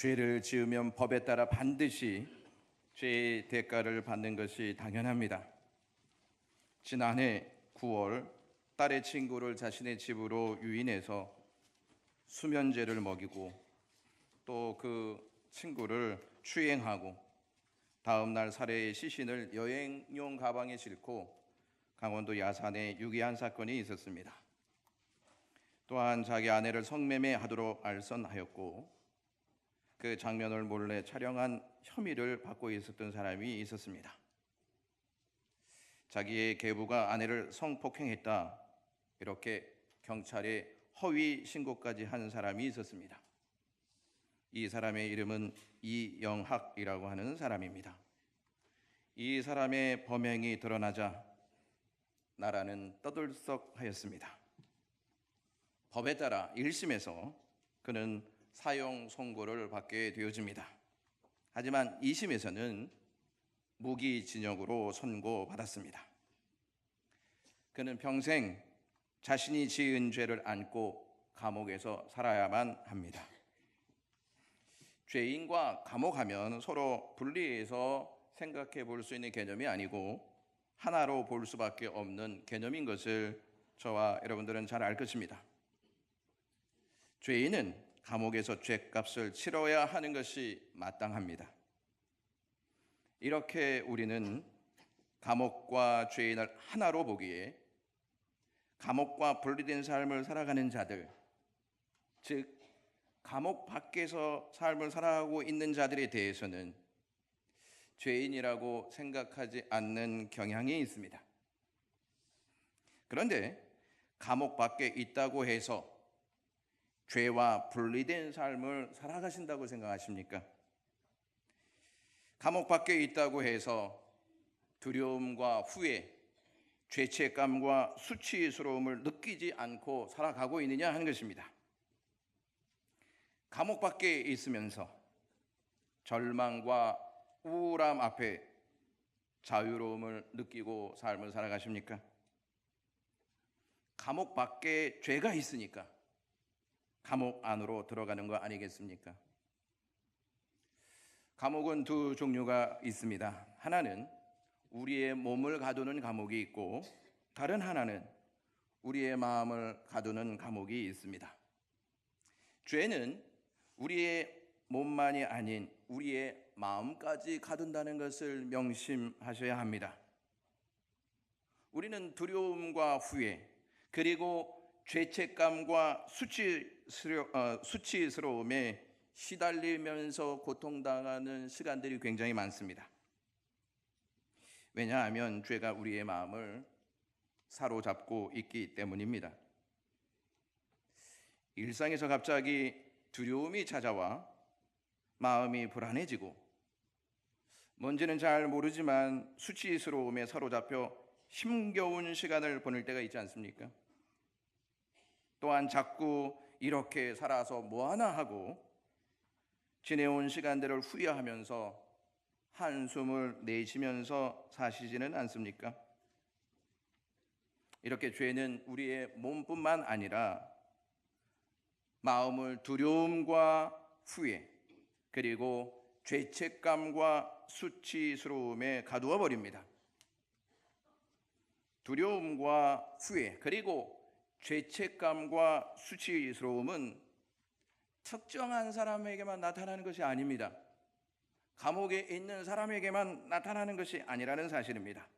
죄를 지으면 법에 따라 반드시 죄의 대가를 받는 것이 당연합니다. 지난해 9월 딸의 친구를 자신의 집으로 유인해서 수면제를 먹이고 또 그 친구를 추행하고 다음 날 살해의 시신을 여행용 가방에 싣고 강원도 야산에 유기한 사건이 있었습니다. 또한 자기 아내를 성매매하도록 알선하였고 그 장면을 몰래 촬영한 혐의를 받고 있었던 사람이 있었습니다. 자기의 계부가 아내를 성폭행했다 이렇게 경찰에 허위 신고까지 한 사람이 있었습니다. 이 사람의 이름은 이영학이라고 하는 사람입니다. 이 사람의 범행이 드러나자 나라는 떠들썩하였습니다. 법에 따라 1심에서 그는 사형 선고를 받게 되어집니다. 하지만 2심에서는 무기징역으로 선고받았습니다. 그는 평생 자신이 지은 죄를 안고 감옥에서 살아야만 합니다. 죄인과 감옥하면 서로 분리해서 생각해 볼 수 있는 개념이 아니고 하나로 볼 수밖에 없는 개념인 것을 저와 여러분들은 잘 알 것입니다. 죄인은 감옥에서 죄값을 치러야 하는 것이 마땅합니다. 이렇게 우리는 감옥과 죄인을 하나로 보기에 감옥과 분리된 삶을 살아가는 자들, 즉 감옥 밖에서 삶을 살아가고 있는 자들에 대해서는 죄인이라고 생각하지 않는 경향이 있습니다. 그런데 감옥 밖에 있다고 해서 죄와 분리된 삶을 살아가신다고 생각하십니까? 감옥 밖에 있다고 해서 두려움과 후회, 죄책감과 수치스러움을 느끼지 않고 살아가고 있느냐 하는 것입니다. 감옥 밖에 있으면서 절망과 우울함 앞에 자유로움을 느끼고 삶을 살아가십니까? 감옥 밖에 죄가 있으니까 감옥 안으로 들어가는 거 아니겠습니까? 감옥은 두 종류가 있습니다. 하나는 우리의 몸을 가두는 감옥이 있고 다른 하나는 우리의 마음을 가두는 감옥이 있습니다. 죄는 우리의 몸만이 아닌 우리의 마음까지 가둔다는 것을 명심하셔야 합니다. 우리는 두려움과 후회 그리고 죄책감과 수치스러움에 시달리면서 고통당하는 시간들이 굉장히 많습니다. 왜냐하면 죄가 우리의 마음을 사로잡고 있기 때문입니다. 일상에서 갑자기 두려움이 찾아와 마음이 불안해지고 뭔지는 잘 모르지만 수치스러움에 사로잡혀 힘겨운 시간을 보낼 때가 있지 않습니까? 또한 자꾸 이렇게 살아서 뭐하나 하고 지내온 시간들을 후회하면서 한숨을 내쉬면서 사시지는 않습니까? 이렇게 죄는 우리의 몸뿐만 아니라 마음을 두려움과 후회 그리고 죄책감과 수치스러움에 가두어 버립니다. 두려움과 후회 그리고 죄책감과 수치스러움은 특정한 사람에게만 나타나는 것이 아닙니다. 감옥에 있는 사람에게만 나타나는 것이 아니라는 사실입니다.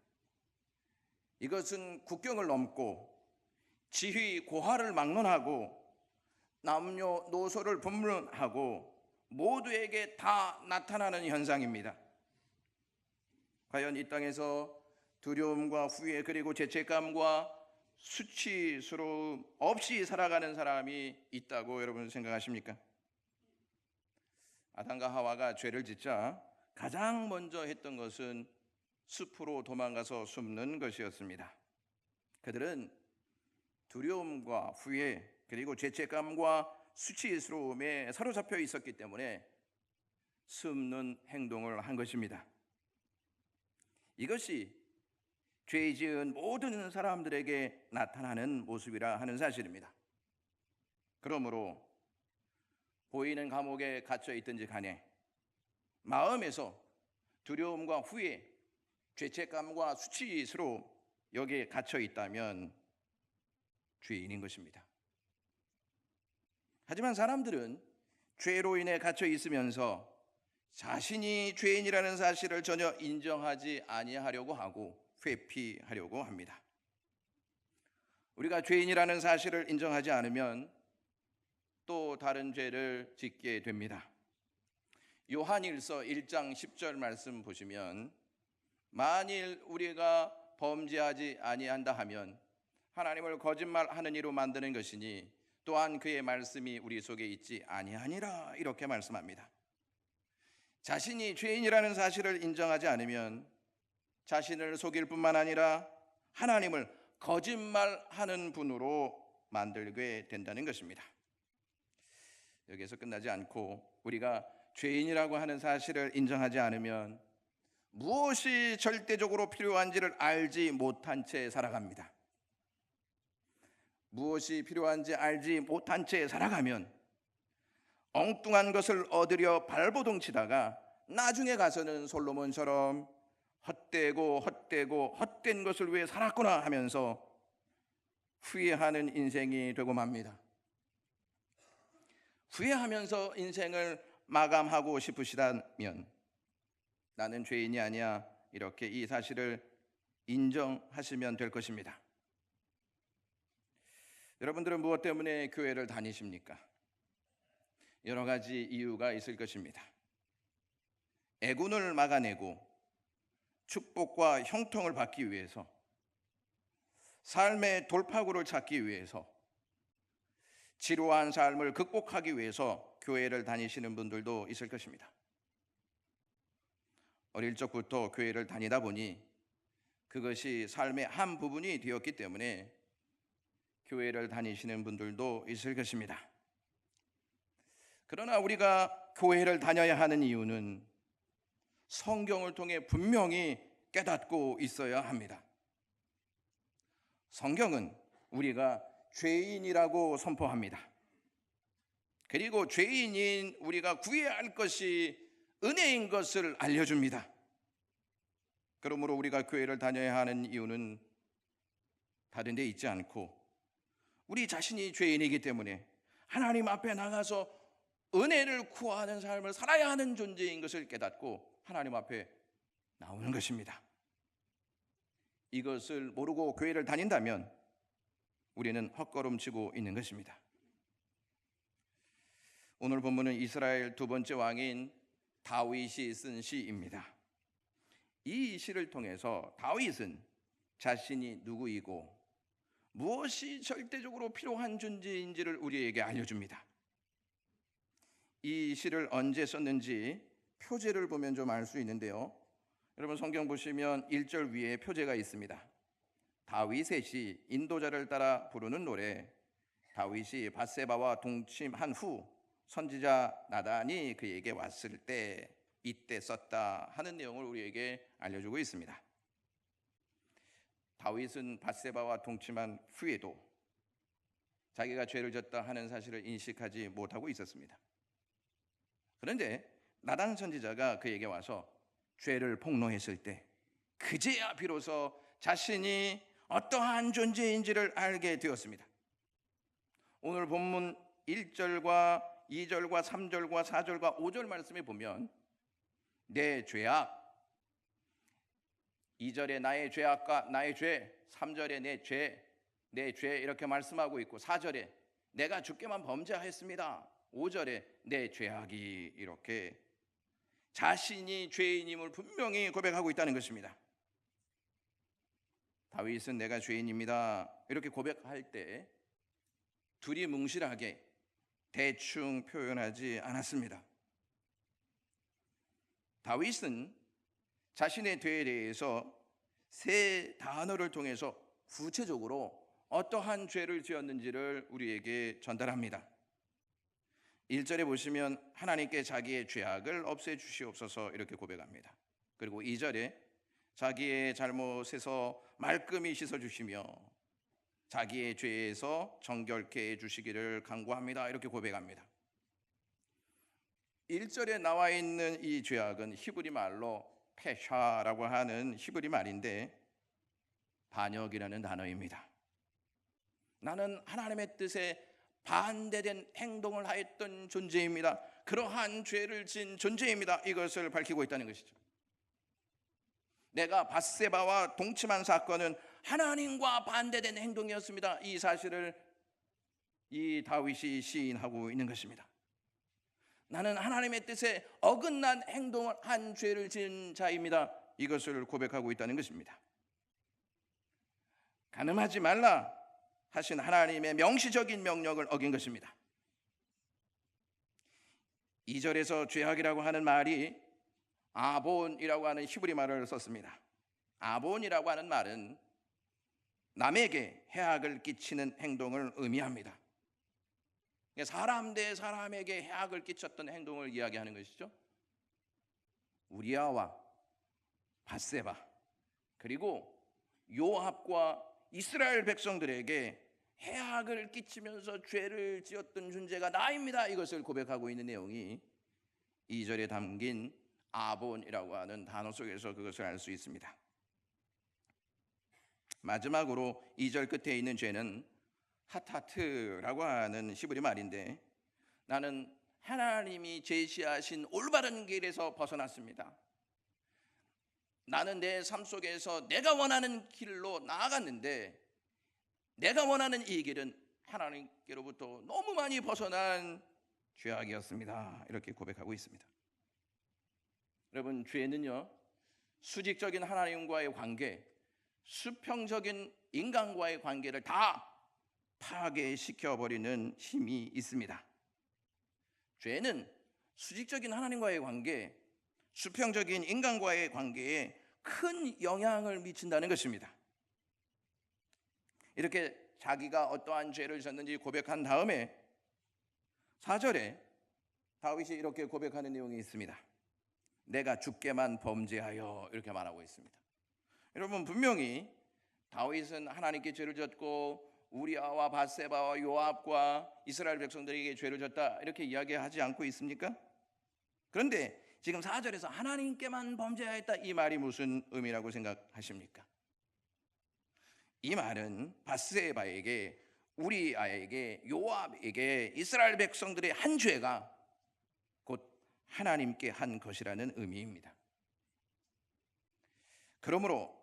이것은 국경을 넘고 지위 고하를 막론하고 남녀노소를 불문하고 모두에게 다 나타나는 현상입니다. 과연 이 땅에서 두려움과 후회 그리고 죄책감과 수치스러움 없이 살아가는 사람이 있다고 여러분 생각하십니까? 아담과 하와가 죄를 짓자 가장 먼저 했던 것은 숲으로 도망가서 숨는 것이었습니다. 그들은 두려움과 후회 그리고 죄책감과 수치스러움에 사로잡혀 있었기 때문에 숨는 행동을 한 것입니다. 이것이 죄 지은 모든 사람들에게 나타나는 모습이라 하는 사실입니다. 그러므로 보이는 감옥에 갇혀 있든지 간에 마음에서 두려움과 후회, 죄책감과 수치스러움 여기에 갇혀 있다면 죄인인 것입니다. 하지만 사람들은 죄로 인해 갇혀 있으면서 자신이 죄인이라는 사실을 전혀 인정하지 아니하려고 하고 회피하려고 합니다. 우리가 죄인이라는 사실을 인정하지 않으면 또 다른 죄를 짓게 됩니다. 요한일서 1장 10절 말씀 보시면 만일 우리가 범죄하지 아니한다 하면 하나님을 거짓말하는 이로 만드는 것이니 또한 그의 말씀이 우리 속에 있지 아니하니라 이렇게 말씀합니다. 자신이 죄인이라는 사실을 인정하지 않으면 자신을 속일 뿐만 아니라 하나님을 거짓말하는 분으로 만들게 된다는 것입니다. 여기에서 끝나지 않고 우리가 죄인이라고 하는 사실을 인정하지 않으면 무엇이 절대적으로 필요한지를 알지 못한 채 살아갑니다. 무엇이 필요한지 알지 못한 채 살아가면 엉뚱한 것을 얻으려 발버둥 치다가 나중에 가서는 솔로몬처럼 헛되고 헛된 것을 위해 살았구나 하면서 후회하는 인생이 되고 맙니다. 후회하면서 인생을 마감하고 싶으시다면 나는 죄인이 아니야 이렇게 이 사실을 인정하시면 될 것입니다. 여러분들은 무엇 때문에 교회를 다니십니까? 여러 가지 이유가 있을 것입니다. 애군을 막아내고 축복과 형통을 받기 위해서, 삶의 돌파구를 찾기 위해서, 지루한 삶을 극복하기 위해서 교회를 다니시는 분들도 있을 것입니다. 어릴 적부터 교회를 다니다 보니 그것이 삶의 한 부분이 되었기 때문에 교회를 다니시는 분들도 있을 것입니다. 그러나 우리가 교회를 다녀야 하는 이유는 성경을 통해 분명히 깨닫고 있어야 합니다. 성경은 우리가 죄인이라고 선포합니다. 그리고 죄인인 우리가 구해야 할 것이 은혜인 것을 알려줍니다. 그러므로 우리가 교회를 다녀야 하는 이유는 다른 데 있지 않고 우리 자신이 죄인이기 때문에 하나님 앞에 나가서 은혜를 구하는 삶을 살아야 하는 존재인 것을 깨닫고 하나님 앞에 나오는 것입니다. 이것을 모르고 교회를 다닌다면 우리는 헛걸음치고 있는 것입니다. 오늘 본문은 이스라엘 두 번째 왕인 다윗이 쓴 시입니다. 이 시를 통해서 다윗은 자신이 누구이고 무엇이 절대적으로 필요한 존재인지를 우리에게 알려줍니다. 이 시를 언제 썼는지 표제를 보면 좀 알 수 있는데요. 여러분 성경 보시면 1절 위에 표제가 있습니다. 다윗의 시, 인도자를 따라 부르는 노래. 다윗이 밧세바와 동침한 후 선지자 나단이 그에게 왔을 때 이때 썼다 하는 내용을 우리에게 알려주고 있습니다. 다윗은 밧세바와 동침한 후에도 자기가 죄를 졌다 하는 사실을 인식하지 못하고 있었습니다. 그런데 나단 선지자가 그에게 와서 죄를 폭로했을 때 그제야 비로소 자신이 어떠한 존재인지를 알게 되었습니다. 오늘 본문 1절과 2절과 3절과 4절과 5절 말씀에 보면 내 죄악, 2절에 나의 죄악과 나의 죄, 3절에 내 죄 이렇게 말씀하고 있고 4절에 내가 주께만 범죄하였습니다. 5절에 내 죄악이 이렇게 자신이 죄인임을 분명히 고백하고 있다는 것입니다. 다윗은 내가 죄인입니다 이렇게 고백할 때 두리뭉실하게 대충 표현하지 않았습니다. 다윗은 자신의 죄에 대해서 세 단어를 통해서 구체적으로 어떠한 죄를 지었는지를 우리에게 전달합니다. 1절에 보시면 하나님께 자기의 죄악을 없애주시옵소서 이렇게 고백합니다. 그리고 2절에 자기의 잘못에서 말끔히 씻어주시며 자기의 죄에서 정결케 해주시기를 간구합니다 이렇게 고백합니다. 1절에 나와 있는 이 죄악은 히브리 말로 페샤라고 하는 히브리 말인데 반역이라는 단어입니다. 나는 하나님의 뜻에 반대된 행동을 하였던 존재입니다. 그러한 죄를 지은 존재입니다. 이것을 밝히고 있다는 것이죠. 내가 밧세바와 동침한 사건은 하나님과 반대된 행동이었습니다. 이 사실을 이 다윗이 시인하고 있는 것입니다. 나는 하나님의 뜻에 어긋난 행동을 한 죄를 지은 자입니다. 이것을 고백하고 있다는 것입니다. 간음하지 말라 하신 하나님의 명시적인 명령을 어긴 것입니다. 2절에서 죄악이라고 하는 말이 아본이라고 하는 히브리 말을 썼습니다. 아본이라고 하는 말은 남에게 해악을 끼치는 행동을 의미합니다. 사람 대 사람에게 해악을 끼쳤던 행동을 이야기하는 것이죠. 우리아와 밧세바 그리고 요압과 이스라엘 백성들에게 해악을 끼치면서 죄를 지었던 존재가 나입니다. 이것을 고백하고 있는 내용이 2절에 담긴 아본이라고 하는 단어 속에서 그것을 알 수 있습니다. 마지막으로 2절 끝에 있는 죄는 하타트라고 하는 히브리 말인데 나는 하나님이 제시하신 올바른 길에서 벗어났습니다. 나는 내 삶 속에서 내가 원하는 길로 나아갔는데 내가 원하는 이 길은 하나님께로부터 너무 많이 벗어난 죄악이었습니다. 이렇게 고백하고 있습니다. 여러분, 죄는요 수직적인 하나님과의 관계, 수평적인 인간과의 관계를 다 파괴시켜버리는 힘이 있습니다. 죄는 수직적인 하나님과의 관계, 수평적인 인간과의 관계에 큰 영향을 미친다는 것입니다. 이렇게 자기가 어떠한 죄를 졌는지 고백한 다음에 4절에 다윗이 이렇게 고백하는 내용이 있습니다. 내가 주께만 범죄하여 이렇게 말하고 있습니다. 여러분, 분명히 다윗은 하나님께 죄를 졌고 우리아와 밧세바와 요압과 이스라엘 백성들에게 죄를 졌다 이렇게 이야기하지 않고 있습니까? 그런데 지금 4절에서 하나님께만 범죄하였다 이 말이 무슨 의미라고 생각하십니까? 이 말은 밧세바에게 우리아에게 요압에게 이스라엘 백성들의 한 죄가 곧 하나님께 한 것이라는 의미입니다. 그러므로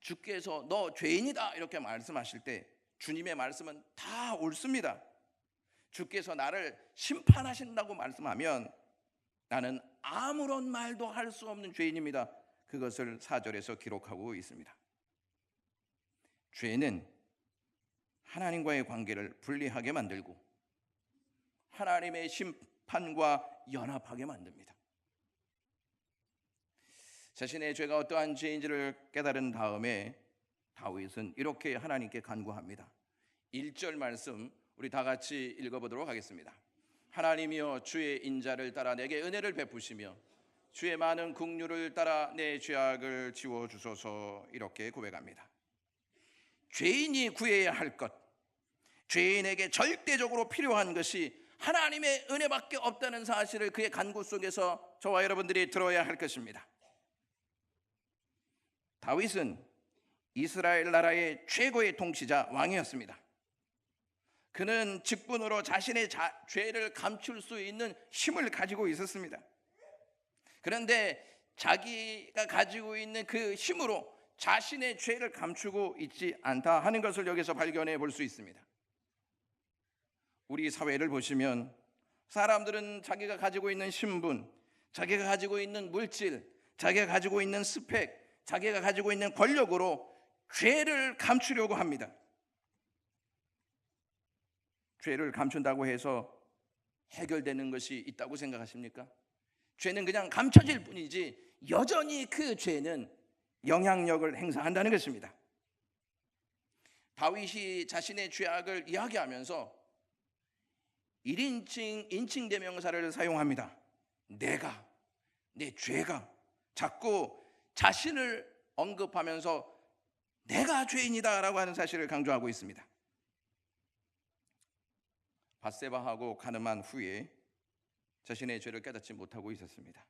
주께서 너 죄인이다 이렇게 말씀하실 때 주님의 말씀은 다 옳습니다. 주께서 나를 심판하신다고 말씀하면 나는 아무런 말도 할 수 없는 죄인입니다. 그것을 4절에서 기록하고 있습니다. 죄는 하나님과의 관계를 분리하게 만들고 하나님의 심판과 연합하게 만듭니다. 자신의 죄가 어떠한 죄인지를 깨달은 다음에 다윗은 이렇게 하나님께 간구합니다. 1절 말씀 우리 다 같이 읽어보도록 하겠습니다. 하나님이여 주의 인자를 따라 내게 은혜를 베푸시며 주의 많은 긍휼을 따라 내 죄악을 지워주소서 이렇게 고백합니다. 죄인이 구해야 할 것, 죄인에게 절대적으로 필요한 것이 하나님의 은혜밖에 없다는 사실을 그의 간구 속에서 저와 여러분들이 들어야 할 것입니다. 다윗은 이스라엘 나라의 최고의 통치자 왕이었습니다. 그는 직분으로 자신의 죄를 감출 수 있는 힘을 가지고 있었습니다. 그런데 자기가 가지고 있는 그 힘으로 자신의 죄를 감추고 있지 않다 하는 것을 여기서 발견해 볼 수 있습니다. 우리 사회를 보시면 사람들은 자기가 가지고 있는 신분, 자기가 가지고 있는 물질, 자기가 가지고 있는 스펙, 자기가 가지고 있는 권력으로 죄를 감추려고 합니다. 죄를 감춘다고 해서 해결되는 것이 있다고 생각하십니까? 죄는 그냥 감춰질 뿐이지 여전히 그 죄는 영향력을 행사한다는 것입니다. 다윗이 자신의 죄악을 이야기하면서 1인칭 인칭 대명사를 사용합니다. 내 죄가 자꾸 자신을 언급하면서 내가 죄인이다 라고 하는 사실을 강조하고 있습니다. 밧세바하고 간음한 후에 자신의 죄를 깨닫지 못하고 있었습니다.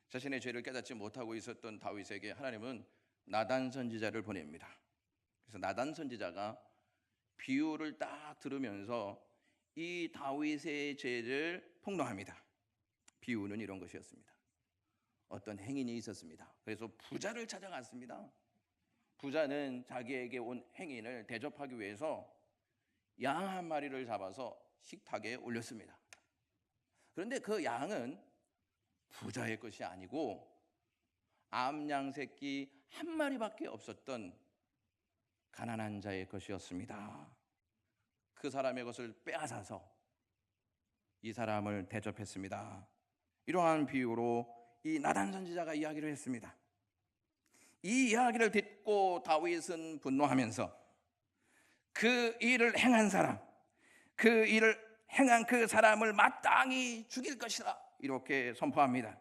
자신의 죄를 깨닫지 못하고 있었던 다윗에게 하나님은 나단 선지자를 보냅니다. 그래서 나단 선지자가 비유를 딱 들으면서 이 다윗의 죄를 폭로합니다. 비유는 이런 것이었습니다. 어떤 행인이 있었습니다. 그래서 부자를 찾아갔습니다. 부자는 자기에게 온 행인을 대접하기 위해서 양 한 마리를 잡아서 식탁에 올렸습니다. 그런데 그 양은 부자의 것이 아니고 암양 새끼 한 마리밖에 없었던 가난한 자의 것이었습니다. 그 사람의 것을 빼앗아서 이 사람을 대접했습니다. 이러한 비유로 이 나단 선지자가 이야기를 했습니다. 이 이야기를 듣고 다윗은 분노하면서 그 일을 행한 사람, 그 일을 행한 그 사람을 마땅히 죽일 것이다, 이렇게 선포합니다.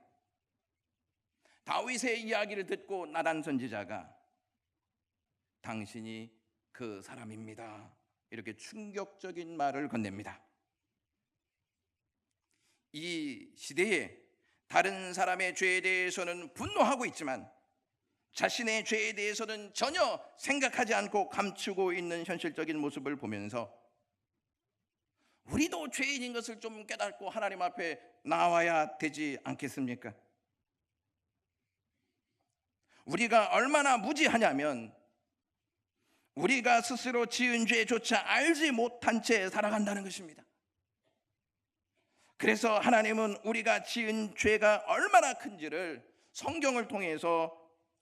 다윗의 이야기를 듣고 나단 선지자가 당신이 그 사람입니다, 이렇게 충격적인 말을 건넵니다. 이 시대에 다른 사람의 죄에 대해서는 분노하고 있지만 자신의 죄에 대해서는 전혀 생각하지 않고 감추고 있는 현실적인 모습을 보면서 우리도 죄인인 것을 좀 깨닫고 하나님 앞에 나와야 되지 않겠습니까? 우리가 얼마나 무지하냐면 우리가 스스로 지은 죄조차 알지 못한 채 살아간다는 것입니다. 그래서 하나님은 우리가 지은 죄가 얼마나 큰지를 성경을 통해서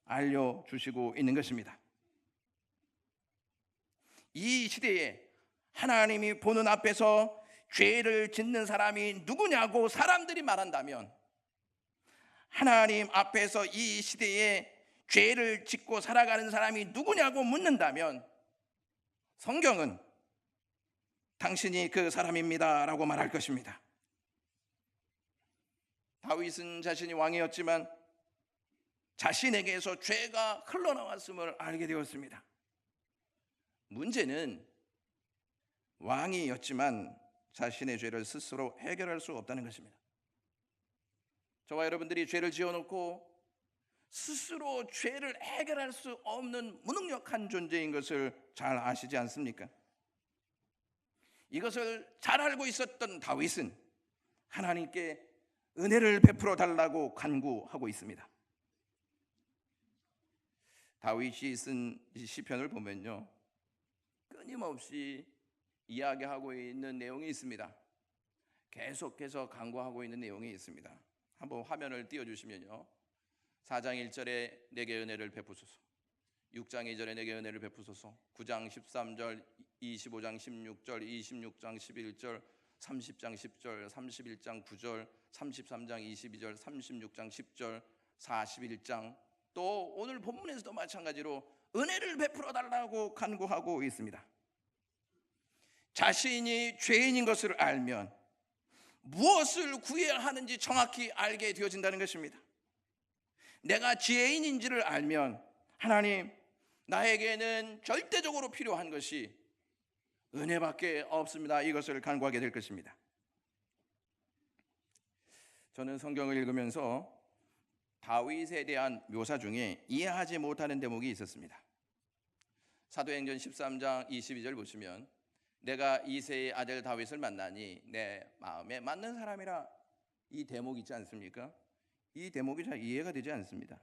알려주시고 있는 것입니다. 이 시대에 하나님이 보는 앞에서 죄를 짓는 사람이 누구냐고 사람들이 말한다면, 하나님 앞에서 이 시대에 죄를 짓고 살아가는 사람이 누구냐고 묻는다면 성경은 당신이 그 사람입니다 라고 말할 것입니다. 다윗은 자신이 왕이었지만 자신에게서 죄가 흘러나왔음을 알게 되었습니다. 문제는 왕이었지만 자신의 죄를 스스로 해결할 수 없다는 것입니다. 저와 여러분들이 죄를 지어놓고 스스로 죄를 해결할 수 없는 무능력한 존재인 것을 잘 아시지 않습니까? 이것을 잘 알고 있었던 다윗은 하나님께 은혜를 베풀어 달라고 간구하고 있습니다. 다윗이 쓴 시편을 보면요, 끊임없이 이야기하고 있는 내용이 있습니다. 계속해서 간구하고 있는 내용이 있습니다. 한번 화면을 띄워주시면요, 4장 1절에 내게 은혜를 베푸소서, 6장 2절에 내게 은혜를 베푸소서, 9장 13절, 25장 16절, 26장 11절, 30장 10절, 31장 9절, 33장 22절, 36장 10절, 41장, 또 오늘 본문에서도 마찬가지로 은혜를 베풀어 달라고 간구하고 있습니다. 자신이 죄인인 것을 알면 무엇을 구해야 하는지 정확히 알게 되어진다는 것입니다. 내가 죄인인지를 알면 하나님, 나에게는 절대적으로 필요한 것이 은혜밖에 없습니다, 이것을 간구하게 될 것입니다. 저는 성경을 읽으면서 다윗에 대한 묘사 중에 이해하지 못하는 대목이 있었습니다. 사도행전 13장 22절 보시면 내가 이새의 아들 다윗을 만나니 내 마음에 맞는 사람이라, 이 대목 있지 않습니까? 이 대목이 잘 이해가 되지 않습니다.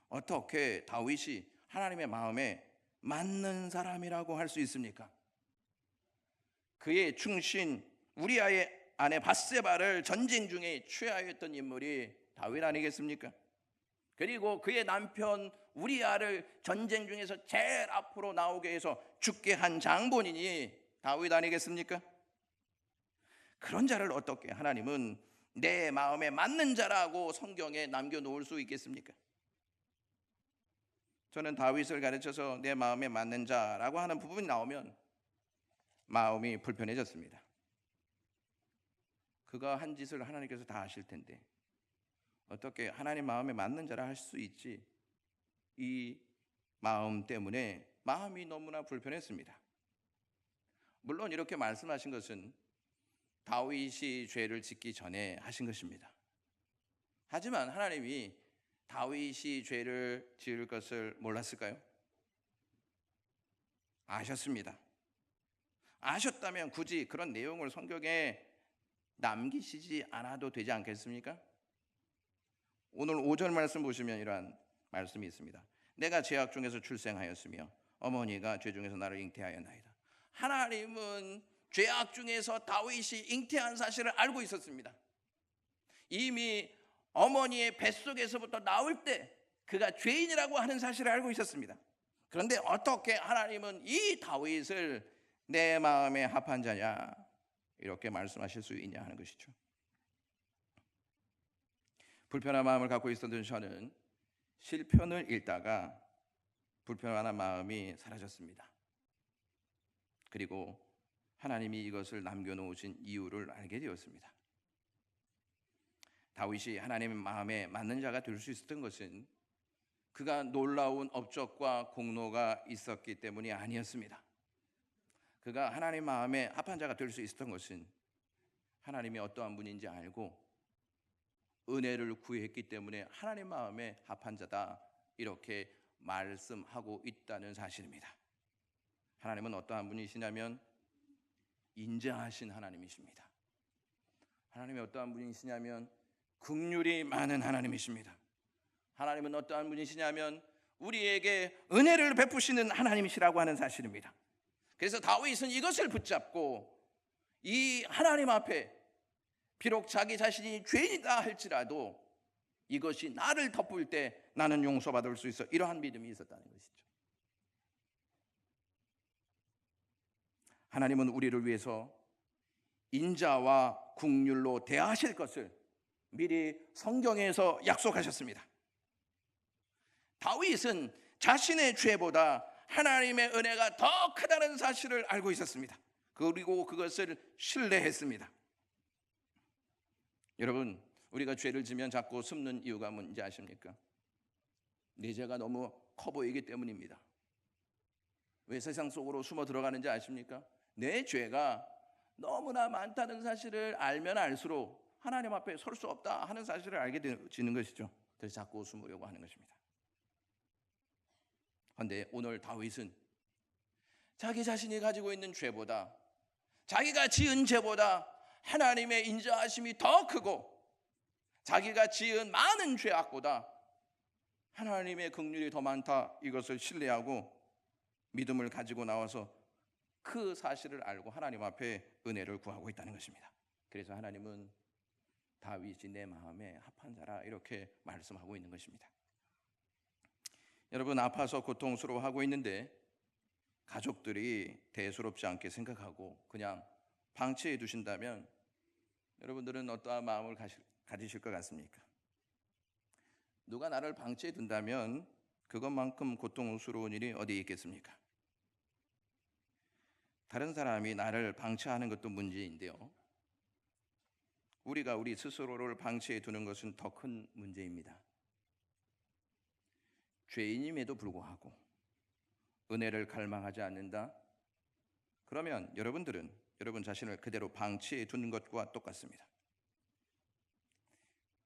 어떻게 다윗이 하나님의 마음에 맞는 사람이라고 할 수 있습니까? 그의 충신 우리아의 아내 밧세바를 전쟁 중에 취하였던 인물이 다윗 아니겠습니까? 그리고 그의 남편 우리아를 전쟁 중에서 제일 앞으로 나오게 해서 죽게 한 장본인이 다윗 아니겠습니까? 그런 자를 어떻게 하나님은 내 마음에 맞는 자라고 성경에 남겨놓을 수 있겠습니까? 저는 다윗을 가르쳐서 내 마음에 맞는 자라고 하는 부분이 나오면 마음이 불편해졌습니다. 그가 한 짓을 하나님께서 다 아실 텐데 어떻게 하나님 마음에 맞는 자라 할 수 있지? 이 마음 때문에 마음이 너무나 불편했습니다. 물론 이렇게 말씀하신 것은 다윗이 죄를 짓기 전에 하신 것입니다. 하지만 하나님이 다윗이 죄를 지을 것을 몰랐을까요? 아셨습니다. 아셨다면 굳이 그런 내용을 성경에 남기시지 않아도 되지 않겠습니까? 오늘 5절 말씀 보시면 이러한 말씀이 있습니다. 내가 죄악 중에서 출생하였으며 어머니가 죄 중에서 나를 잉태하였나이다. 하나님은 죄악 중에서 다윗이 잉태한 사실을 알고 있었습니다. 이미 어머니의 뱃속에서부터 나올 때 그가 죄인이라고 하는 사실을 알고 있었습니다. 그런데 어떻게 하나님은 이 다윗을 내 마음에 합한 자냐 이렇게 말씀하실 수 있냐 하는 것이죠. 불편한 마음을 갖고 있었던 저는 시편을 읽다가 불편한 마음이 사라졌습니다. 그리고 하나님이 이것을 남겨놓으신 이유를 알게 되었습니다. 다윗이 하나님의 마음에 맞는 자가 될 수 있었던 것은 그가 놀라운 업적과 공로가 있었기 때문이 아니었습니다. 그가 하나님 마음에 합한 자가 될 수 있었던 것은 하나님이 어떠한 분인지 알고 은혜를 구했기 때문에 하나님 마음에 합한 자다 이렇게 말씀하고 있다는 사실입니다. 하나님은 어떠한 분이시냐면 인자하신 하나님이십니다. 하나님이 어떠한 분이시냐면 긍휼이 많은 하나님이십니다. 하나님은 어떠한 분이시냐면 우리에게 은혜를 베푸시는 하나님이시라고 하는 사실입니다. 그래서 다윗은 이것을 붙잡고 이 하나님 앞에 비록 자기 자신이 죄인이다 할지라도 이것이 나를 덮을 때 나는 용서받을 수 있어 이러한 믿음이 있었다는 것이죠. 하나님은 우리를 위해서 인자와 긍휼로 대하실 것을 미리 성경에서 약속하셨습니다. 다윗은 자신의 죄보다 하나님의 은혜가 더 크다는 사실을 알고 있었습니다. 그리고 그것을 신뢰했습니다. 여러분, 우리가 죄를 지면 자꾸 숨는 이유가 뭔지 아십니까? 내 죄가 너무 커 보이기 때문입니다. 왜 세상 속으로 숨어 들어가는지 아십니까? 내 죄가 너무나 많다는 사실을 알면 알수록 하나님 앞에 설 수 없다 하는 사실을 알게 되는 것이죠. 그래서 자꾸 숨으려고 하는 것입니다. 그런데 오늘 다윗은 자기 자신이 가지고 있는 죄보다 자기가 지은 죄보다 하나님의 인자하심이 더 크고 자기가 지은 많은 죄악보다 하나님의 긍휼이 더 많다 이것을 신뢰하고 믿음을 가지고 나와서 그 사실을 알고 하나님 앞에 은혜를 구하고 있다는 것입니다. 그래서 하나님은 다윗이 내 마음에 합한 자라 이렇게 말씀하고 있는 것입니다. 여러분, 아파서 고통스러워하고 있는데 가족들이 대수롭지 않게 생각하고 그냥 방치해 두신다면 여러분들은 어떠한 마음을 가지실 것 같습니까? 누가 나를 방치해 둔다면 그것만큼 고통스러운 일이 어디 있겠습니까? 다른 사람이 나를 방치하는 것도 문제인데요, 우리가 우리 스스로를 방치해 두는 것은 더 큰 문제입니다. 죄인임에도 불구하고 은혜를 갈망하지 않는다? 그러면 여러분들은 여러분 자신을 그대로 방치해 두는 것과 똑같습니다.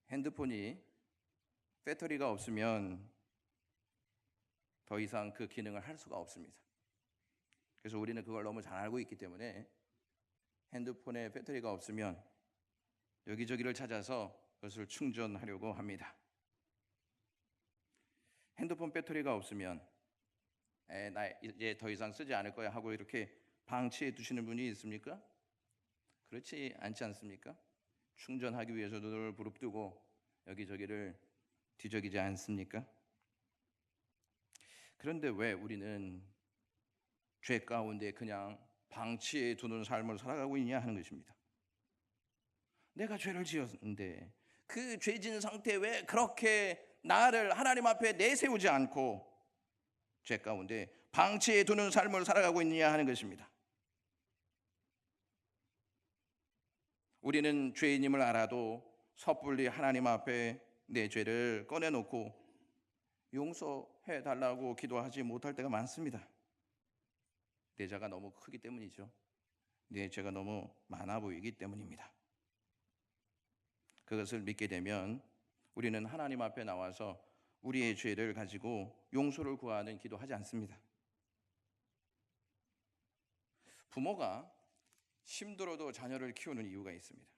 핸드폰이 배터리가 없으면 더 이상 그 기능을 할 수가 없습니다. 그래서 우리는 그걸 너무 잘 알고 있기 때문에 핸드폰에 배터리가 없으면 여기저기를 찾아서 그것을 충전하려고 합니다. 핸드폰 배터리가 없으면 나 이제 더 이상 쓰지 않을 거야 하고 이렇게 방치해 두시는 분이 있습니까? 그렇지 않지 않습니까? 충전하기 위해서 눈을 부릅뜨고 여기저기를 뒤적이지 않습니까? 그런데 왜 우리는 죄 가운데 그냥 방치해 두는 삶을 살아가고 있냐 하는 것입니다. 내가 죄를 지었는데 그 죄진 상태에 왜 그렇게 나를 하나님 앞에 내세우지 않고 죄 가운데 방치해 두는 삶을 살아가고 있느냐 하는 것입니다. 우리는 죄인임을 알아도 섣불리 하나님 앞에 내 죄를 꺼내놓고 용서해 달라고 기도하지 못할 때가 많습니다. 내 죄가 너무 크기 때문이죠. 내 죄가 너무 많아 보이기 때문입니다. 그것을 믿게 되면 우리는 하나님 앞에 나와서 우리의 죄를 가지고 용서를 구하는 기도하지 않습니다. 부모가 힘들어도 자녀를 키우는 이유가 있습니다.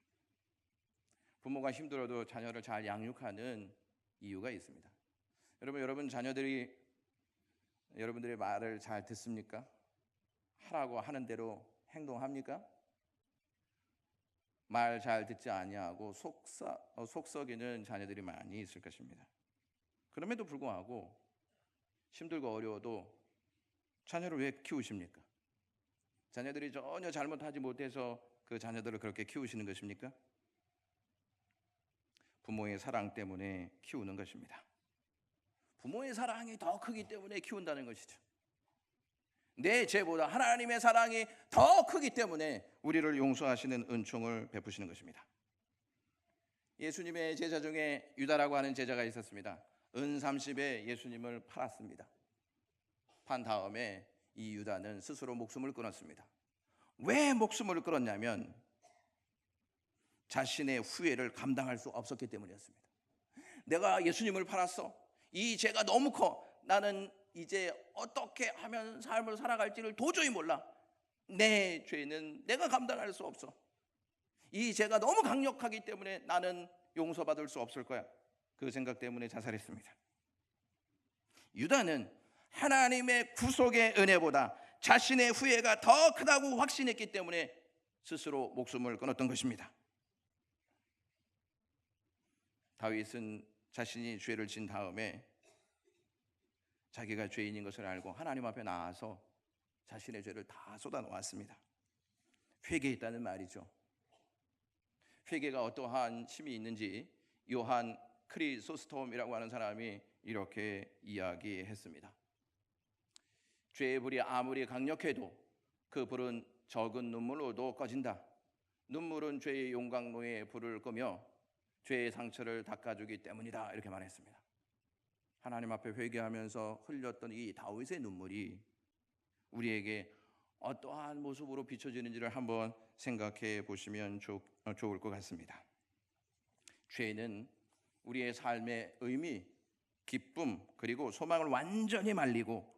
부모가 힘들어도 자녀를 잘 양육하는 이유가 있습니다. 여러분 자녀들이 여러분들의 말을 잘 듣습니까? 하라고 하는 대로 행동합니까? 말 잘 듣지 아니하고 속썩이는 자녀들이 많이 있을 것입니다. 그럼에도 불구하고 힘들고 어려워도 자녀를 왜 키우십니까? 자녀들이 전혀 잘못하지 못해서 그 자녀들을 그렇게 키우시는 것입니까? 부모의 사랑 때문에 키우는 것입니다. 부모의 사랑이 더 크기 때문에 키운다는 것이죠. 내 죄보다 하나님의 사랑이 더 크기 때문에 우리를 용서하시는 은총을 베푸시는 것입니다. 예수님의 제자 중에 유다라고 하는 제자가 있었습니다. 은 30에 예수님을 팔았습니다. 판 다음에 이 유다는 스스로 목숨을 끊었습니다. 왜 목숨을 끊었냐면 자신의 후회를 감당할 수 없었기 때문이었습니다. 내가 예수님을 팔았어. 이 죄가 너무 커. 나는 이제 어떻게 하면 삶을 살아갈지를 도저히 몰라. 내 죄는 내가 감당할 수 없어. 이 죄가 너무 강력하기 때문에 나는 용서받을 수 없을 거야. 그 생각 때문에 자살했습니다. 유다는 하나님의 구속의 은혜보다 자신의 후회가 더 크다고 확신했기 때문에 스스로 목숨을 끊었던 것입니다. 다윗은 자신이 죄를 진 다음에 자기가 죄인인 것을 알고 하나님 앞에 나와서 자신의 죄를 다 쏟아놓았습니다. 회개했다는 말이죠. 회개가 어떠한 힘이 있는지 요한 크리소스톰이라고 하는 사람이 이렇게 이야기했습니다. 죄의 불이 아무리 강력해도 그 불은 적은 눈물로도 꺼진다. 눈물은 죄의 용광로에 불을 끄며 죄의 상처를 닦아주기 때문이다. 이렇게 말했습니다. 하나님 앞에 회개하면서 흘렸던 이 다윗의 눈물이 우리에게 어떠한 모습으로 비춰지는지를 한번 생각해 보시면 좋을 것 같습니다. 죄는 우리의 삶의 의미, 기쁨, 그리고 소망을 완전히 말리고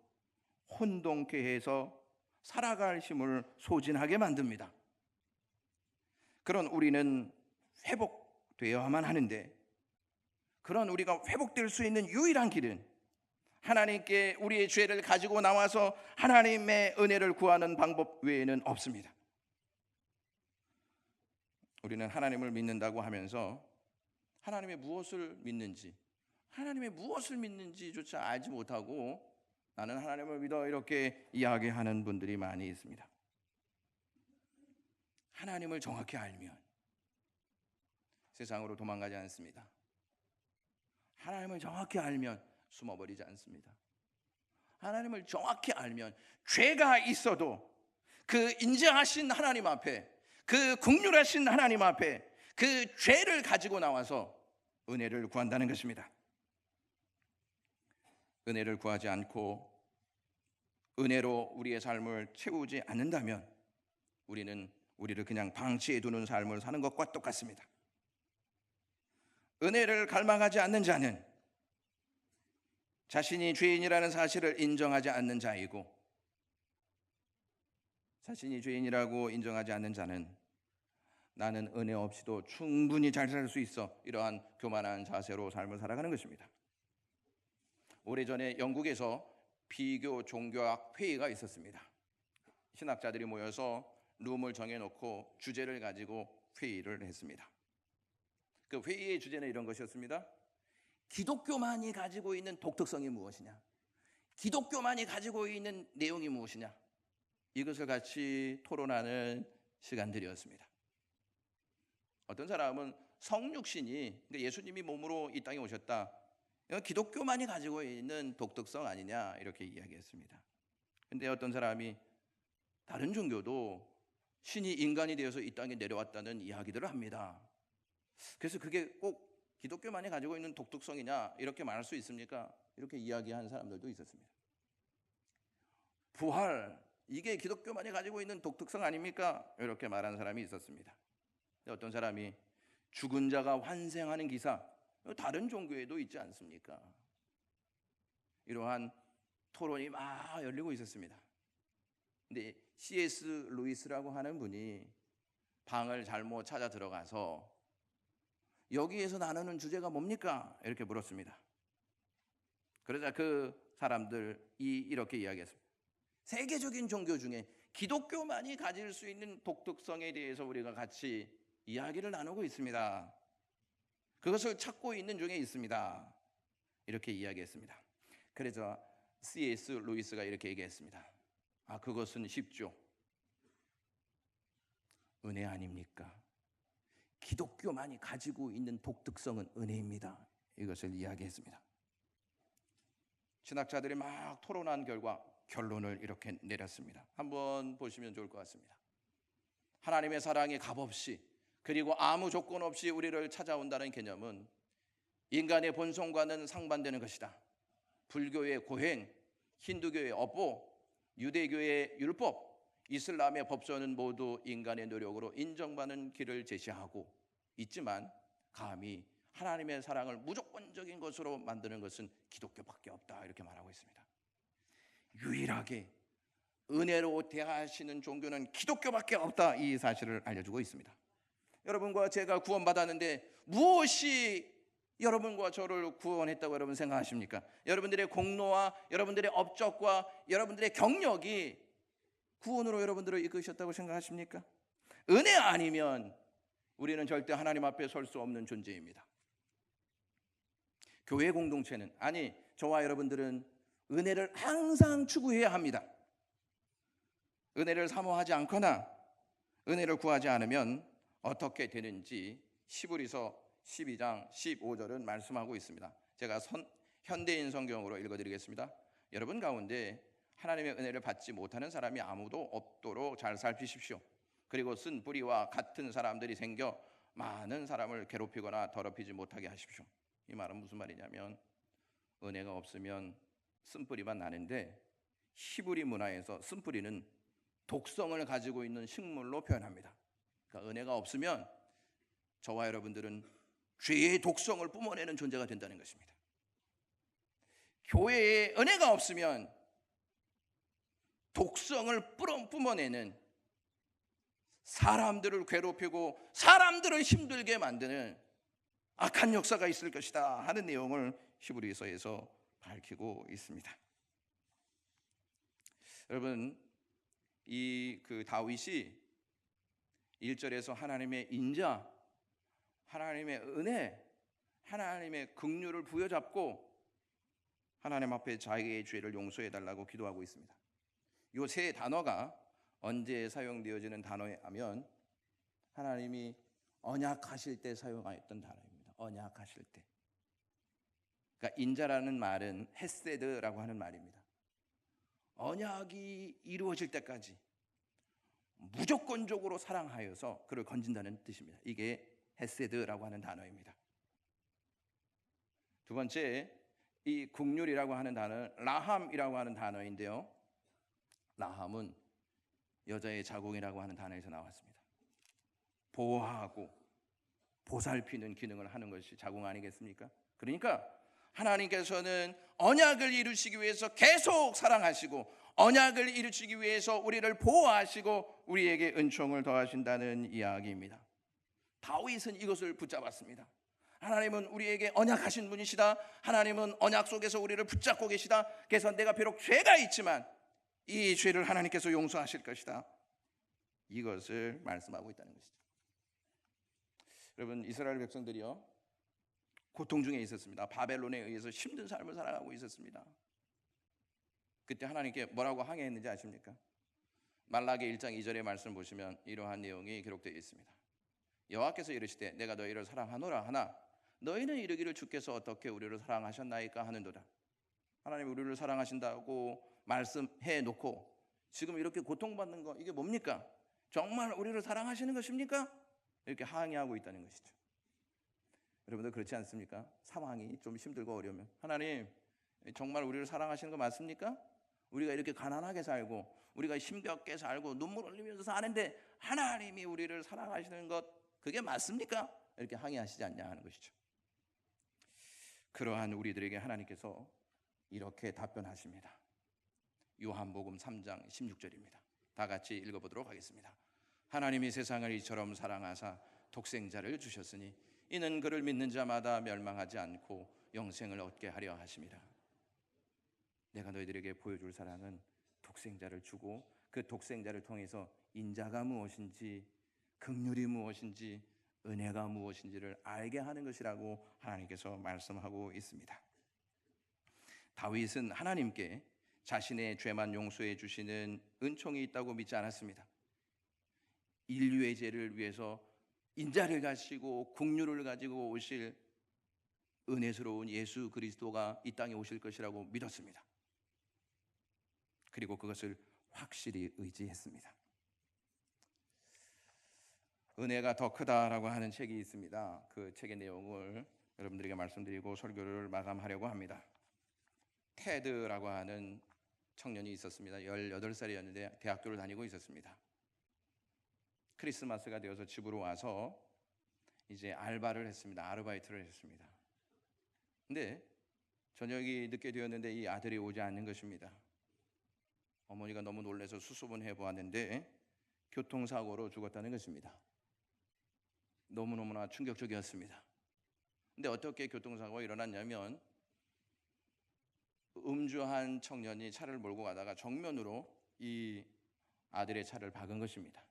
혼돈케 해서 살아갈 힘을 소진하게 만듭니다. 그런 우리는 회복되어야만 하는데, 그런 우리가 회복될 수 있는 유일한 길은 하나님께 우리의 죄를 가지고 나와서 하나님의 은혜를 구하는 방법 외에는 없습니다. 우리는 하나님을 믿는다고 하면서 하나님의 무엇을 믿는지조차 알지 못하고 나는 하나님을 믿어 이렇게 이야기하는 분들이 많이 있습니다. 하나님을 정확히 알면 세상으로 도망가지 않습니다. 하나님을 정확히 알면 숨어버리지 않습니다. 하나님을 정확히 알면 죄가 있어도 그 인자하신 하나님 앞에, 그 긍휼하신 하나님 앞에 그 죄를 가지고 나와서 은혜를 구한다는 것입니다. 은혜를 구하지 않고 은혜로 우리의 삶을 채우지 않는다면 우리는 우리를 그냥 방치해 두는 삶을 사는 것과 똑같습니다. 은혜를 갈망하지 않는 자는 자신이 죄인이라는 사실을 인정하지 않는 자이고, 자신이 죄인이라고 인정하지 않는 자는 나는 은혜 없이도 충분히 잘 살 수 있어, 이러한 교만한 자세로 삶을 살아가는 것입니다. 오래전에 영국에서 비교 종교학 회의가 있었습니다. 신학자들이 모여서 룸을 정해놓고 주제를 가지고 회의를 했습니다. 그 회의의 주제는 이런 것이었습니다. 기독교만이 가지고 있는 독특성이 무엇이냐? 기독교만이 가지고 있는 내용이 무엇이냐? 이것을 같이 토론하는 시간들이었습니다. 어떤 사람은 성육신이, 그러니까 예수님이 몸으로 이 땅에 오셨다, 기독교만이 가지고 있는 독특성 아니냐, 이렇게 이야기했습니다. 근데 어떤 사람이 다른 종교도 신이 인간이 되어서 이 땅에 내려왔다는 이야기들을 합니다. 그래서 그게 꼭 기독교만이 가지고 있는 독특성이냐, 이렇게 말할 수 있습니까? 이렇게 이야기한 사람들도 있었습니다. 부활, 이게 기독교만이 가지고 있는 독특성 아닙니까? 이렇게 말한 사람이 있었습니다. 어떤 사람이 죽은 자가 환생하는 기사, 다른 종교에도 있지 않습니까? 이러한 토론이 막 열리고 있었습니다. 근데 C.S. 루이스라고 하는 분이 방을 잘못 찾아 들어가서 여기에서 나누는 주제가 뭡니까? 이렇게 물었습니다. 그러자 그 사람들이 이렇게 이야기했습니다. 세계적인 종교 중에 기독교만이 가질 수 있는 독특성에 대해서 우리가 같이 이야기를 나누고 있습니다. 그것을 찾고 있는 중에 있습니다. 이렇게 이야기했습니다. 그래서 C.S. 루이스가 이렇게 얘기했습니다. 그것은 쉽죠. 은혜 아닙니까? 기독교만이 가지고 있는 독특성은 은혜입니다. 이것을 이야기했습니다. 신학자들이 막 토론한 결과 결론을 이렇게 내렸습니다. 한번 보시면 좋을 것 같습니다. 하나님의 사랑이 값없이 그리고 아무 조건 없이 우리를 찾아온다는 개념은 인간의 본성과는 상반되는 것이다. 불교의 고행, 힌두교의 업보, 유대교의 율법, 이슬람의 법조는 모두 인간의 노력으로 인정받는 길을 제시하고 있지만 감히 하나님의 사랑을 무조건적인 것으로 만드는 것은 기독교밖에 없다. 이렇게 말하고 있습니다. 유일하게 은혜로 대하시는 종교는 기독교밖에 없다. 이 사실을 알려주고 있습니다. 여러분과 제가 구원받았는데 무엇이 여러분과 저를 구원했다고 여러분 생각하십니까? 여러분들의 공로와 여러분들의 업적과 여러분들의 경력이 구원으로 여러분들을 이끄셨다고 생각하십니까? 은혜 아니면 우리는 절대 하나님 앞에 설 수 없는 존재입니다. 교회 공동체는, 아니 저와 여러분들은 은혜를 항상 추구해야 합니다. 은혜를 사모하지 않거나 은혜를 구하지 않으면 어떻게 되는지 히브리서 12장 15절은 말씀하고 있습니다. 제가 현대인 성경으로 읽어드리겠습니다. 여러분 가운데 하나님의 은혜를 받지 못하는 사람이 아무도 없도록 잘 살피십시오. 그리고 쓴 뿌리와 같은 사람들이 생겨 많은 사람을 괴롭히거나 더럽히지 못하게 하십시오. 이 말은 무슨 말이냐면 은혜가 없으면 쓴뿌리만 나는데 히브리 문화에서 쓴뿌리는 독성을 가지고 있는 식물로 표현합니다. 그러니까 은혜가 없으면 저와 여러분들은 죄의 독성을 뿜어내는 존재가 된다는 것입니다. 교회에 은혜가 없으면 독성을 뿜어내는, 사람들을 괴롭히고 사람들을 힘들게 만드는 악한 역사가 있을 것이다 하는 내용을 히브리서에서 밝히고 있습니다. 여러분, 그 다윗이 1절에서 하나님의 인자, 하나님의 은혜, 하나님의 긍휼을 부여잡고 하나님 앞에 자기의 죄를 용서해 달라고 기도하고 있습니다. 이 세 단어가 언제 사용되어지는 단어냐면 하나님이 언약하실 때 사용하였던 단어입니다. 언약하실 때. 그러니까 인자라는 말은 헤세드라고 하는 말입니다. 언약이 이루어질 때까지 무조건적으로 사랑하여서 그를 건진다는 뜻입니다. 이게 헤세드라고 하는 단어입니다. 두 번째, 이 긍휼이라고 하는 단어는 라함이라고 하는 단어인데요. 라함은 여자의 자궁이라고 하는 단어에서 나왔습니다. 보호하고 보살피는 기능을 하는 것이 자궁 아니겠습니까? 그러니까 하나님께서는 언약을 이루시기 위해서 계속 사랑하시고 언약을 이루시기 위해서 우리를 보호하시고 우리에게 은총을 더하신다는 이야기입니다. 다윗은 이것을 붙잡았습니다. 하나님은 우리에게 언약하신 분이시다. 하나님은 언약 속에서 우리를 붙잡고 계시다. 그래서 내가 비록 죄가 있지만 이 죄를 하나님께서 용서하실 것이다. 이것을 말씀하고 있다는 것이죠. 여러분, 이스라엘 백성들이요 고통 중에 있었습니다. 바벨론에 의해서 힘든 삶을 살아가고 있었습니다. 그때 하나님께 뭐라고 항의했는지 아십니까? 말라기 1장 2절의 말씀을 보시면 이러한 내용이 기록되어 있습니다. 여호와께서 이르시되 내가 너희를 사랑하노라 하나 너희는 이르기를 주께서 어떻게 우리를 사랑하셨나이까 하는도다. 하나님이 우리를 사랑하신다고 말씀해 놓고 지금 이렇게 고통받는 거 이게 뭡니까? 정말 우리를 사랑하시는 것입니까? 이렇게 항의하고 있다는 것이죠. 여러분들 그렇지 않습니까? 상황이 좀 힘들고 어려우면 하나님 정말 우리를 사랑하시는 거 맞습니까? 우리가 이렇게 가난하게 살고 우리가 힘겹게 살고 눈물 흘리면서 사는데 하나님이 우리를 사랑하시는 것 그게 맞습니까? 이렇게 항의하시지 않냐 하는 것이죠. 그러한 우리들에게 하나님께서 이렇게 답변하십니다. 요한복음 3장 16절입니다. 다 같이 읽어보도록 하겠습니다. 하나님이 세상을 이처럼 사랑하사 독생자를 주셨으니 이는 그를 믿는 자마다 멸망하지 않고 영생을 얻게 하려 하심이라. 내가 너희들에게 보여줄 사랑은 독생자를 주고 그 독생자를 통해서 인자가 무엇인지 긍휼이 무엇인지 은혜가 무엇인지를 알게 하는 것이라고 하나님께서 말씀하고 있습니다. 다윗은 하나님께 자신의 죄만 용서해 주시는 은총이 있다고 믿지 않았습니다. 인류의 죄를 위해서 인자를 가지고 긍휼을 가지고 오실 은혜스러운 예수 그리스도가 이 땅에 오실 것이라고 믿었습니다. 그리고 그것을 확실히 의지했습니다. 은혜가 더 크다라고 하는 책이 있습니다. 그 책의 내용을 여러분들에게 말씀드리고 설교를 마감하려고 합니다. 테드라고 하는 청년이 있었습니다. 18살이었는데 대학교를 다니고 있었습니다. 크리스마스가 되어서 집으로 와서 이제 알바를 했습니다. 아르바이트를 했습니다. 근데 저녁이 늦게 되었는데 이 아들이 오지 않는 것입니다. 어머니가 너무 놀라서 수소문해 보았는데 교통사고로 죽었다는 것입니다. 너무너무나 충격적이었습니다. 근데 어떻게 교통사고가 일어났냐면 음주한 청년이 차를 몰고 가다가 정면으로 이 아들의 차를 박은 것입니다.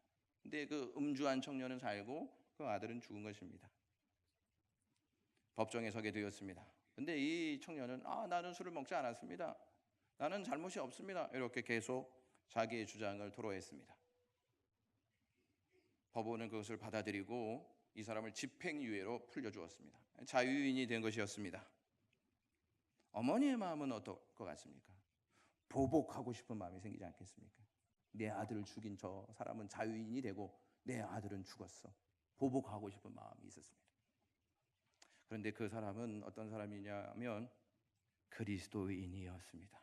근데 그 음주한 청년은 살고 그 아들은 죽은 것입니다. 법정에 서게 되었습니다. 근데 이 청년은 나는 술을 먹지 않았습니다. 나는 잘못이 없습니다. 이렇게 계속 자기의 주장을 토로했습니다. 법원은 그것을 받아들이고 이 사람을 집행유예로 풀려주었습니다. 자유인이 된 것이었습니다. 어머니의 마음은 어떨 것 같습니까? 보복하고 싶은 마음이 생기지 않겠습니까? 내 아들을 죽인 저 사람은 자유인이 되고 내 아들은 죽었어. 보복하고 싶은 마음이 있었습니다. 그런데 그 사람은 어떤 사람이냐면 그리스도인이었습니다.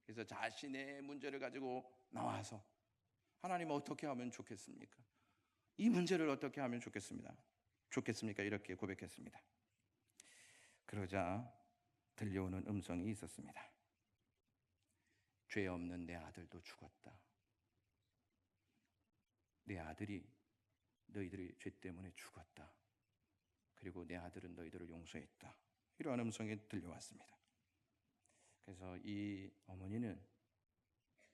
그래서 자신의 문제를 가지고 나와서 하나님 어떻게 하면 좋겠습니까? 이 문제를 어떻게 하면 좋겠습니까? 이렇게 고백했습니다. 그러자 들려오는 음성이 있었습니다. 죄 없는 내 아들도 죽었다. 내 아들이 너희들의 죄 때문에 죽었다. 그리고 내 아들은 너희들을 용서했다. 이러한 음성이 들려왔습니다. 그래서 이 어머니는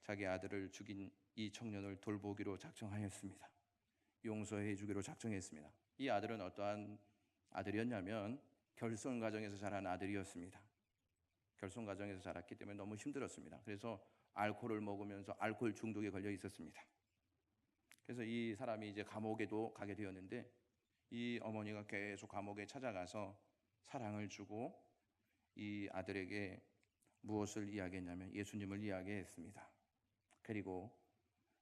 자기 아들을 죽인 이 청년을 돌보기로 작정하였습니다. 용서해 주기로 작정했습니다. 이 아들은 어떠한 아들이었냐면 결손 가정에서 자란 아들이었습니다. 결손 가정에서 자랐기 때문에 너무 힘들었습니다. 그래서 알코올을 먹으면서 알코올 중독에 걸려 있었습니다. 그래서 이 사람이 이제 감옥에도 가게 되었는데 이 어머니가 계속 감옥에 찾아가서 사랑을 주고 이 아들에게 무엇을 이야기했냐면 예수님을 이야기했습니다. 그리고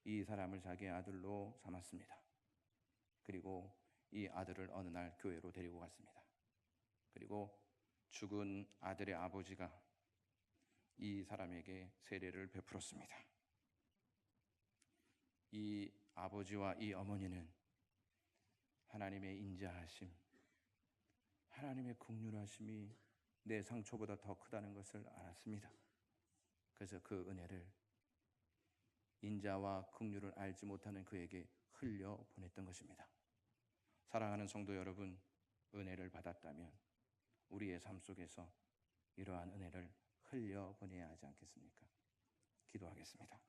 이 사람을 자기의 아들로 삼았습니다. 그리고 이 아들을 어느 날 교회로 데리고 갔습니다. 그리고 죽은 아들의 아버지가 이 사람에게 세례를 베풀었습니다. 이 아버지와 이 어머니는 하나님의 인자하심, 하나님의 긍휼하심이 내 상처보다 더 크다는 것을 알았습니다. 그래서 그 은혜를 인자와 긍휼을 알지 못하는 그에게 흘려 보냈던 것입니다. 사랑하는 성도 여러분, 은혜를 받았다면 우리의 삶 속에서 이러한 은혜를 흘려 보내야 하지 않겠습니까? 기도하겠습니다.